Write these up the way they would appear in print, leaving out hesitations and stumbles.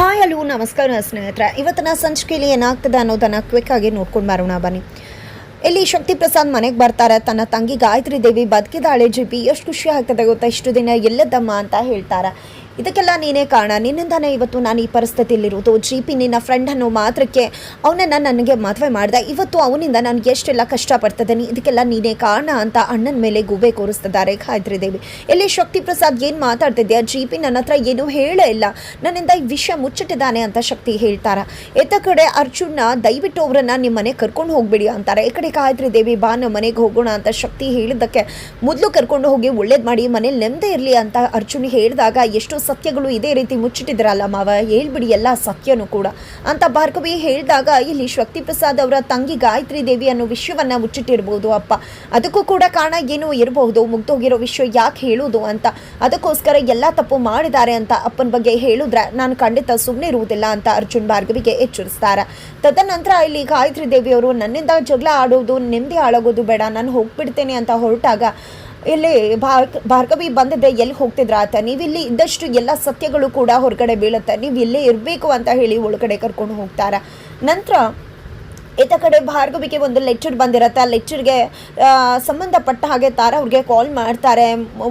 Hi hello ನಮಸ್ಕಾರ ಸ್ನೇಹಿತರೆ. ಇವತ್ತಿನ ಸಂಚಿಕೆಯಲ್ಲಿ ಏನಾಗ್ತದೆ ಅನ್ನೋದನ್ನು ಕ್ವಿಕ್ ಆಗಿ ನೋಡ್ಕೊಂಡು ಬರೋಣ ಬನ್ನಿ. ಇಲ್ಲಿ ಶಕ್ತಿ ಪ್ರಸಾದ್ ಮನೆಗೆ ಬರ್ತಾರೆ. ತನ್ನ ತಂಗಿ ಗಾಯತ್ರಿ ದೇವಿ ಬದುಕಿದಾಳೆ ಜಿ.ಪಿ. ಎಷ್ಟು ಖುಷಿ ಆಗ್ತದೆ ಗೊತ್ತಾ, ಇಷ್ಟು ದಿನ ಎಲ್ಲದಮ್ಮ ಅಂತ ಹೇಳ್ತಾರೆ. ಇದಕ್ಕೆಲ್ಲ ನೀನೇ ಕಾರಣ, ನಿನ್ನಿಂದಾನೇ ಇವತ್ತು ನಾನು ಈ ಪರಿಸ್ಥಿತಿಯಲ್ಲಿರೋದು. ಜಿ.ಪಿ. ನಿನ್ನ ಫ್ರೆಂಡ್ ಅನ್ನೋ ಮಾತ್ರಕ್ಕೆ ಅವನನ್ನು ನನಗೆ ಮದುವೆ ಮಾಡಿದೆ. ಇವತ್ತು ಅವನಿಂದ ನಾನು ಎಷ್ಟೆಲ್ಲ ಕಷ್ಟಪಡ್ತಿದ್ದೀನಿ, ಇದಕ್ಕೆಲ್ಲ ನೀನೇ ಕಾರಣ ಅಂತ ಅಣ್ಣನ ಮೇಲೆ ಗೂಬೆ ಕೂರಿಸ್ತಿದ್ದಾರೆ ಗಾಯತ್ರಿ ದೇವಿ. ಇಲ್ಲಿ ಶಕ್ತಿ ಪ್ರಸಾದ್ ಏನು ಮಾತಾಡ್ತಿದ್ಯಾ, ಜಿ.ಪಿ. ನನ್ನ ಹತ್ರ ಏನೂ ಹೇಳೇ ಇಲ್ಲ, ನನ್ನಿಂದ ಈ ವಿಷಯ ಮುಚ್ಚಿಟ್ಟಿದ್ದಾನೆ ಅಂತ ಶಕ್ತಿ ಹೇಳ್ತಾರೆ. ಎತ್ತ ಕಡೆ ಅರ್ಜುನ್ನ ದಯವಿಟ್ಟು ಅವರನ್ನು ನಿಮ್ಮ ಮನೆಗೆ ಕರ್ಕೊಂಡು ಹೋಗ್ಬಿಡಿ ಅಂತಾರೆ. ಈ ಕಡೆ ಗಾಯತ್ರಿ ದೇವಿ ಬಾ ನಮ್ಮ ಮನೆಗೆ ಹೋಗೋಣ ಅಂತ ಶಕ್ತಿ ಹೇಳಿದ್ದಕ್ಕೆ ಮೊದಲು ಕರ್ಕೊಂಡು ಹೋಗಿ ಒಳ್ಳೇದು ಮಾಡಿ ಮನೇಲಿ ನೆಮ್ಮದಿ ಇರಲಿ ಅಂತ ಅರ್ಜುನ್ ಹೇಳಿದಾಗ ಎಷ್ಟು ಸತ್ಯಗಳು ಇದೇ ರೀತಿ ಮುಚ್ಚಿಟ್ಟಿದ್ರಲ್ಲ ಮಾವ, ಹೇಳ್ಬಿಡಿ ಎಲ್ಲ ಸತ್ಯನೂ ಕೂಡ ಅಂತ ಭಾರ್ಗವಿ ಹೇಳಿದಾಗ ಇಲ್ಲಿ ಶಕ್ತಿ ಪ್ರಸಾದ್ ಅವರ ತಂಗಿ ಗಾಯತ್ರಿ ದೇವಿ ಅನ್ನೋ ವಿಷಯವನ್ನ ಮುಚ್ಚಿಟ್ಟಿರ್ಬೋದು ಅಪ್ಪ. ಅದಕ್ಕೂ ಕೂಡ ಕಾರಣ ಏನೋ ಇರಬಹುದು, ಮುಗ್ದೋಗಿರೋ ವಿಷಯ ಯಾಕೆ ಹೇಳೋದು ಅಂತ, ಅದಕ್ಕೋಸ್ಕರ ಎಲ್ಲ ತಪ್ಪು ಮಾಡಿದ್ದಾರೆ ಅಂತ ಅಪ್ಪನ ಬಗ್ಗೆ ಹೇಳಿದ್ರೆ ನಾನು ಖಂಡಿತ ಸುಮ್ಮನೆ ಇರುವುದಿಲ್ಲ ಅಂತ ಅರ್ಜುನ್ ಭಾರ್ಗವಿಗೆ ಎಚ್ಚರಿಸ್ತಾರೆ. ತದನಂತರ ಇಲ್ಲಿ ಗಾಯತ್ರಿ ದೇವಿಯವರು ನನ್ನಿಂದ ಜಗಳ ಆಡೋದು ನೆಮ್ಮದಿ ಹಾಳಾಗೋದು ಬೇಡ, ನಾನು ಹೋಗ್ಬಿಡ್ತೇನೆ ಅಂತ ಹೊರಟಾಗ ಇಲ್ಲಿ ಭಾರ್ಗವಿ ಬಂದಿದ್ದೆ ಎಲ್ಲಿ ಹೋಗ್ತಿದ್ರ ಆತ, ನೀವಿಲ್ಲಿ ಇದ್ದಷ್ಟು ಎಲ್ಲ ಸತ್ಯಗಳು ಕೂಡ ಹೊರಗಡೆ ಬೀಳುತ್ತೆ, ನೀವು ಇಲ್ಲೇ ಇರಬೇಕು ಅಂತ ಹೇಳಿ ಒಳಗಡೆ ಕರ್ಕೊಂಡು ಹೋಗ್ತಾರೆ. ನಂತರ ಈತ ಕಡೆ ಭಾರ್ಗವಿಗೆ ಒಂದು ಲೆಕ್ಚರ್ ಬಂದಿರುತ್ತೆ. ಆ ಲೆಕ್ಚರ್ಗೆ ಸಂಬಂಧಪಟ್ಟ ಹಾಗೆ ತಾರ ಅವ್ರಿಗೆ ಕಾಲ್ ಮಾಡ್ತಾರೆ.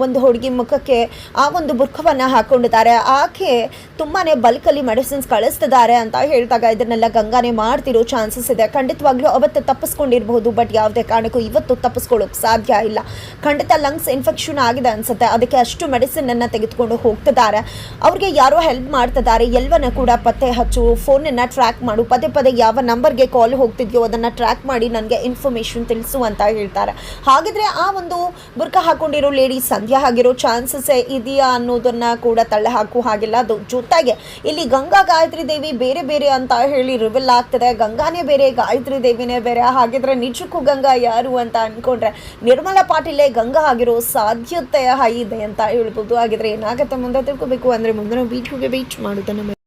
ಒಂದು ಹುಡುಗಿ ಮುಖಕ್ಕೆ ಆ ಒಂದು ಬುರ್ಖವನ್ನು ಹಾಕ್ಕೊಂಡಿದ್ದಾರೆ, ಆಕೆ ತುಂಬಾ ಬಲ್ಕಲ್ಲಿ ಮೆಡಿಸಿನ್ಸ್ ಕಳಿಸ್ತಿದ್ದಾರೆ ಅಂತ ಹೇಳಿದಾಗ ಇದನ್ನೆಲ್ಲ ಗಂಗಾನೇ ಮಾಡ್ತಿರೋ ಚಾನ್ಸಸ್ ಇದೆ. ಖಂಡಿತವಾಗ್ಲೂ ಅವತ್ತು ತಪ್ಪಿಸ್ಕೊಂಡಿರ್ಬೋದು, ಬಟ್ ಯಾವುದೇ ಕಾರಣಕ್ಕೂ ಇವತ್ತು ತಪ್ಪಿಸ್ಕೊಳ್ಳೋಕೆ ಸಾಧ್ಯ ಇಲ್ಲ. ಖಂಡಿತ ಲಂಗ್ಸ್ ಇನ್ಫೆಕ್ಷನ್ ಆಗಿದೆ ಅನ್ಸುತ್ತೆ, ಅದಕ್ಕೆ ಅಷ್ಟು ಮೆಡಿಸಿನನ್ನು ತೆಗೆದುಕೊಂಡು ಹೋಗ್ತಿದ್ದಾರೆ. ಅವ್ರಿಗೆ ಯಾರೋ ಹೆಲ್ಪ್ ಮಾಡ್ತಿದ್ದಾರೆ, ಎಲ್ಲವನ್ನ ಕೂಡ ಪತ್ತೆ ಹಚ್ಚು, ಫೋನನ್ನು ಟ್ರ್ಯಾಕ್ ಮಾಡು, ಪದೇ ಪದೇ ಯಾವ ನಂಬರ್ಗೆ ಕಾಲ್ ಹೋಗ್ತಿದ್ಯೋ ಅದನ್ನು ಟ್ರ್ಯಾಕ್ ಮಾಡಿ ನನಗೆ ಇನ್ಫಾರ್ಮೇಷನ್ ತಿಳಿಸು ಅಂತ ಹೇಳ್ತಾರೆ. ಹಾಗಿದ್ರೆ ಆ ಒಂದು ಬುರ್ಕ ಹಾಕೊಂಡಿರೋ ಲೇಡಿ ಸಂಧ್ಯಾ ಆಗಿರೋ ಚಾನ್ಸಸ್ ಇದೆಯಾ ಅನ್ನೋದನ್ನು ಕೂಡ ತಳ್ಳಿ ಹಾಕು ಹಾಗಿಲ್ಲ. ಅದು ಜೊತೆಗೆ ಇಲ್ಲಿ ಗಂಗಾ ಗಾಯತ್ರಿ ದೇವಿ ಬೇರೆ ಬೇರೆ ಅಂತ ಹೇಳಿ ರಿವೆಲ್ ಆಗ್ತದೆ. ಗಂಗಾನೇ ಬೇರೆ, ಗಾಯತ್ರಿ ದೇವಿನೇ ಬೇರೆ. ಹಾಗಿದ್ರೆ ನಿಜಕ್ಕೂ ಗಂಗಾ ಯಾರು ಅಂತ ಅಂದ್ಕೊಂಡ್ರೆ ನಿರ್ಮಲಾ ಪಾಟೀಲೇ ಗಂಗಾ ಆಗಿರೋ ಸಾಧ್ಯತೆ ಹೈ ಇದೆ ಅಂತ ಹೇಳ್ಬೋದು. ಹಾಗಿದ್ರೆ ಏನಾಗುತ್ತೆ ಮುಂದೆ ತಿಳ್ಕೋಬೇಕು ಅಂದರೆ ಮುಂದಿನ ವೀಡಿಯೋಗೆ ವೇಟ್ ಮಾಡೋದನ್ನು